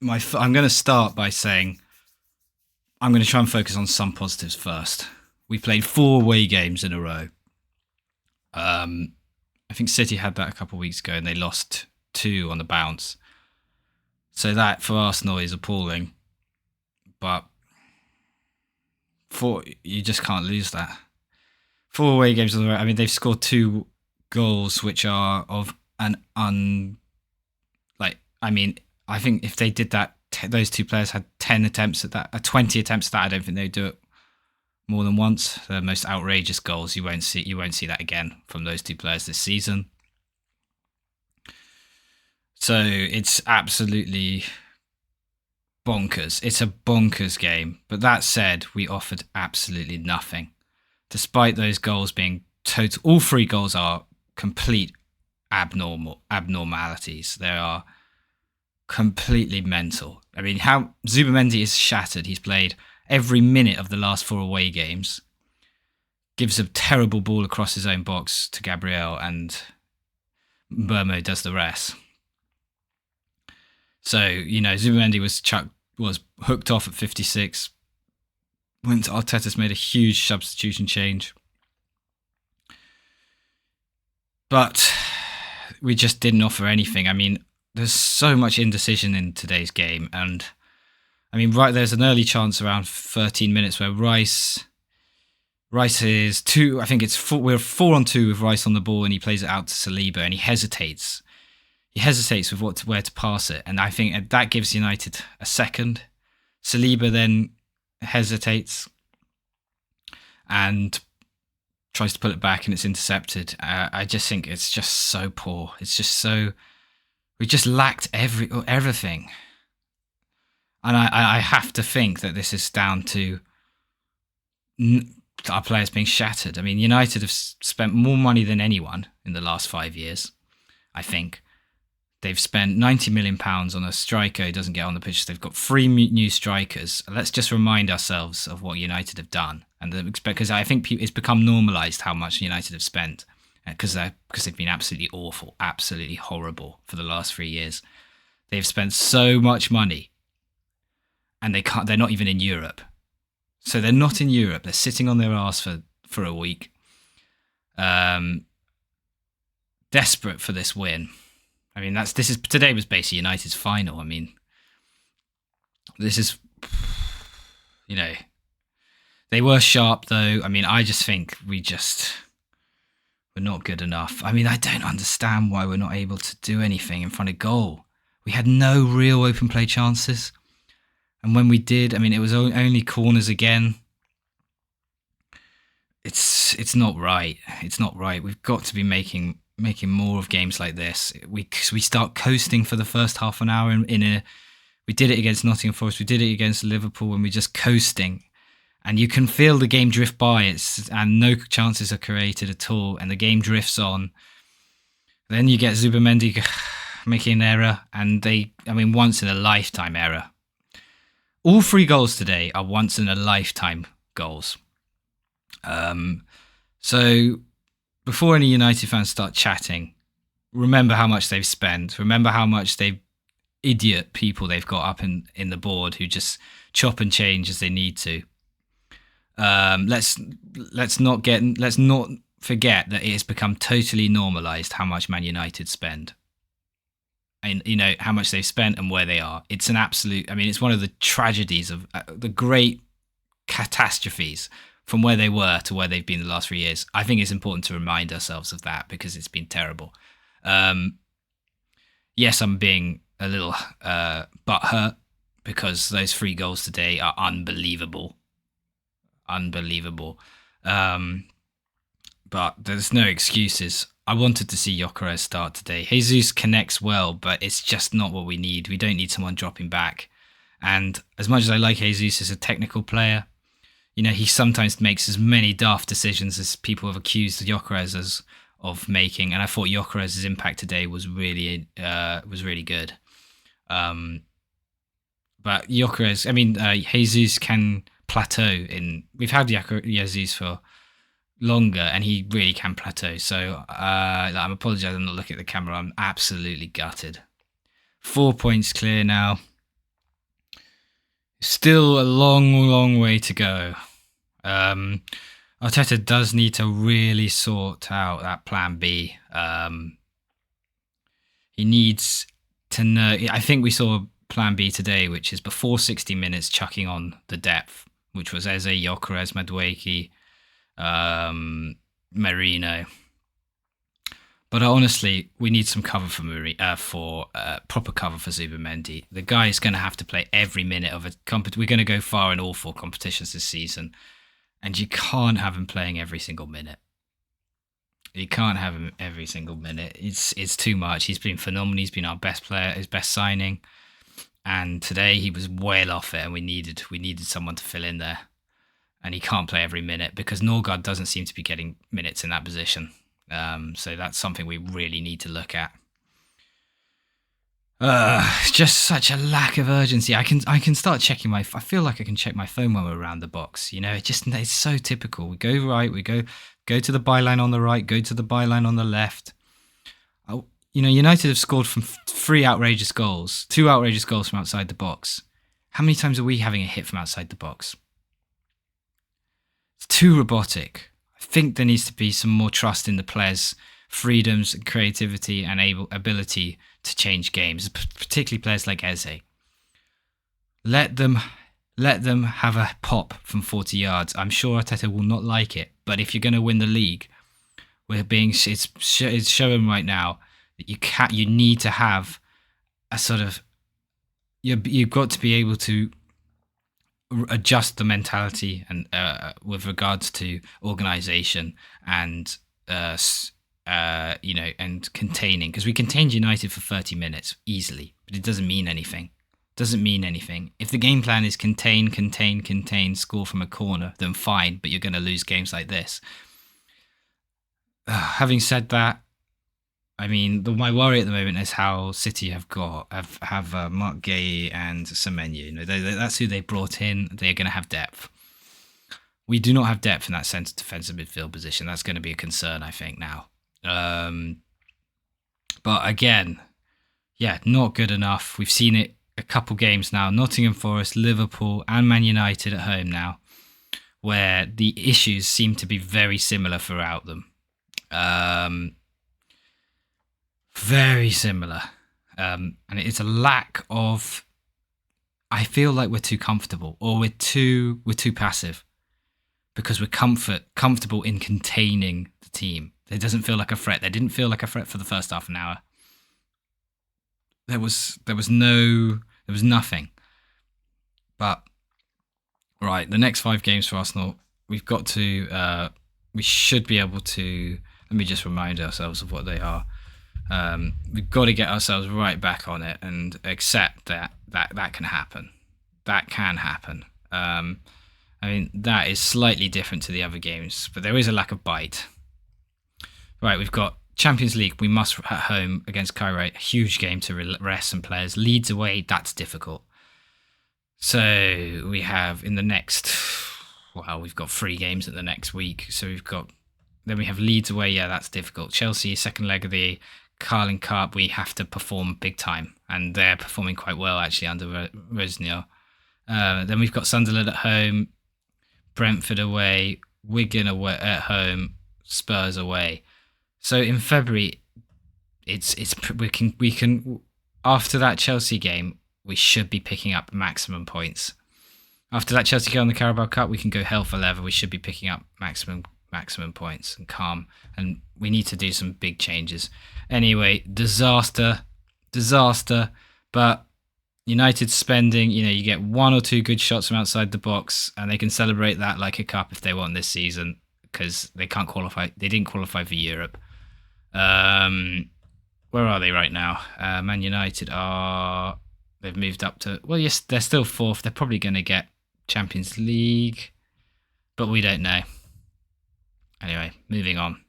I'm going to start by saying I'm going to try and focus on some positives first. We played 4 away games in a row. I think City had that a couple of weeks ago, and they lost 2 on the bounce. So that for Arsenal is appalling. But you just can't lose that. 4 away games on the row. I mean, they've scored 2 goals, which are of an I think if they did that, those 2 players had 10 attempts at that, 20 attempts at that. I don't think they'd do it more than once. The most outrageous goals you won't see that again from those 2 players this season. So it's absolutely bonkers. It's a bonkers game. But that said, we offered absolutely nothing, despite those goals being total. All 3 goals are complete abnormalities. They are completely mental. I mean, how Zubamendi is shattered. He's played every minute of the last 4 away games, gives a terrible ball across his own box to Gabriel, and Burmo does the rest. So, Zubamendi was hooked off at 56. Arteta's made a huge substitution change. But we just didn't offer anything. I mean, there's so much indecision in today's game, and I mean, there's an early chance around 13 minutes where Rice is 2. I think we're 4 on 2 with Rice on the ball, and he plays it out to Saliba, and he hesitates. He hesitates with where to pass it, and I think that gives United a second. Saliba then hesitates and tries to pull it back, and it's intercepted. I just think it's just so poor. It's just so. We just lacked everything. And I have to think that this is down to our players being shattered. I mean, United have spent more money than anyone in the last 5 years, I think. They've spent £90 million on a striker who doesn't get on the pitch. They've got 3 new strikers. Let's just remind ourselves of what United have done. Because I think it's become normalised how much United have spent. Because they've been absolutely awful, absolutely horrible for the last 3 years. They've spent so much money, and they're not even in Europe. So they're not in Europe. They're sitting on their arse for a week, desperate for this win. I mean, today was basically United's final. I mean, this is, they were sharp though. I mean, I just think we're not good enough. I mean, I don't understand why we're not able to do anything in front of goal. We had no real open play chances. And when we did, I mean, it was only corners again. It's not right. It's not right. We've got to be making more of games like this. We start coasting for the first half an hour we did it against Nottingham Forest. We did it against Liverpool when we're just coasting. And you can feel the game drift by, and no chances are created at all, and the game drifts on. Then you get Zubamendi making an error, and once in a lifetime error. All 3 goals today are once in a lifetime goals. So before any United fans start chatting, remember how much they've spent. Remember how much idiot people they've got up in the board who just chop and change as they need to. Let's not forget that it has become totally normalised how much Man United spend, and how much they've spent and where they are. It's an absolute. I mean, it's one of the tragedies of the great catastrophes from where they were to where they've been the last 3 years. I think it's important to remind ourselves of that because it's been terrible. Yes, I'm being a little butthurt because those 3 goals today are unbelievable. But there's no excuses. I wanted to see Gyökeres start today. Jesus connects well, but it's just not what we need. We don't need someone dropping back. And as much as I like Jesus as a technical player, he sometimes makes as many daft decisions as people have accused Gyökeres of making. And I thought Gyökeres' impact today was really good. But Gyökeres, Jesus can plateau we've had Jesus for longer, and he really can plateau. So I'm apologising, I'm not looking at the camera. I'm absolutely gutted. 4 points clear now. Still a long way to go. Arteta does need to really sort out that plan B. He needs to know. I think we saw plan B today, which is before 60 minutes chucking on the depth, which was Eze, Gyökeres, Madueke, Merino. But honestly, we need some cover for proper cover for Zubimendi. The guy is going to have to play every minute of a We're going to go far in all 4 competitions this season, and you can't have him playing every single minute. You can't have him every single minute. It's too much. He's been phenomenal. He's been our best player, his best signing, and today he was well off it, and we needed someone to fill in there, and he can't play every minute because Norgard doesn't seem to be getting minutes in that position. So that's something we really need to look at. Just such a lack of urgency. I can start checking I feel like I can check my phone when we're around the box. It's so typical. We go right, we go to the byline on the right, go to the byline on the left. United have scored from 3 outrageous goals, 2 outrageous goals from outside the box. How many times are we having a hit from outside the box? It's too robotic. I think there needs to be some more trust in the players' freedoms, creativity, and ability to change games, particularly players like Eze. Let them have a pop from 40 yards. I'm sure Arteta will not like it, but if you're going to win the league, it's showing right now that you need to have a sort of you've got to be able to adjust the mentality and with regards to organisation and and containing, because we contained United for 30 minutes easily, but it doesn't mean anything. If the game plan is contain, score from a corner, then fine, but you're going to lose games like this. Having said that, I mean, my worry at the moment is how City have Mark Gay and Semenyo. That's who they brought in. They're going to have depth. We do not have depth in that centre defensive midfield position. That's going to be a concern, I think, now. But again, not good enough. We've seen it a couple games now. Nottingham Forest, Liverpool, and Man United at home now, where the issues seem to be very similar throughout them. Very similar. And it's a lack of. I feel like we're too comfortable, or we're too passive, because we're comfortable in containing the team. It doesn't feel like a threat. They didn't feel like a threat for the first half an hour. There was nothing. But right, the next 5 games for Arsenal, we should be able to. Let me just remind ourselves of what they are. We've got to get ourselves right back on it and accept that can happen. That can happen. I mean, that is slightly different to the other games, but there is a lack of bite. Right, we've got Champions League. We must at home against Cairo. A huge game to rest some players. Leeds away, that's difficult. So we have in the next. Well, we've got 3 games in the next week. So then we have Leeds away. Yeah, that's difficult. Chelsea, second leg of the Carling Cup. We have to perform big time, and they're performing quite well actually under Rosnier. Then we've got Sunderland at home, Brentford away, Wigan away at home, Spurs away. So in February, we can after that Chelsea game, we should be picking up maximum points. After that Chelsea game on the Carabao Cup, we can go hell for leather. We should be picking up maximum points and calm, and we need to do some big changes. Anyway, disaster. But United spending, you get 1 or 2 good shots from outside the box, and they can celebrate that like a cup if they want this season, because they can't qualify. They didn't qualify for Europe. Where are they right now? Man United they've moved up to, well, yes, they're still 4th. They're probably going to get Champions League, but we don't know. Anyway, moving on.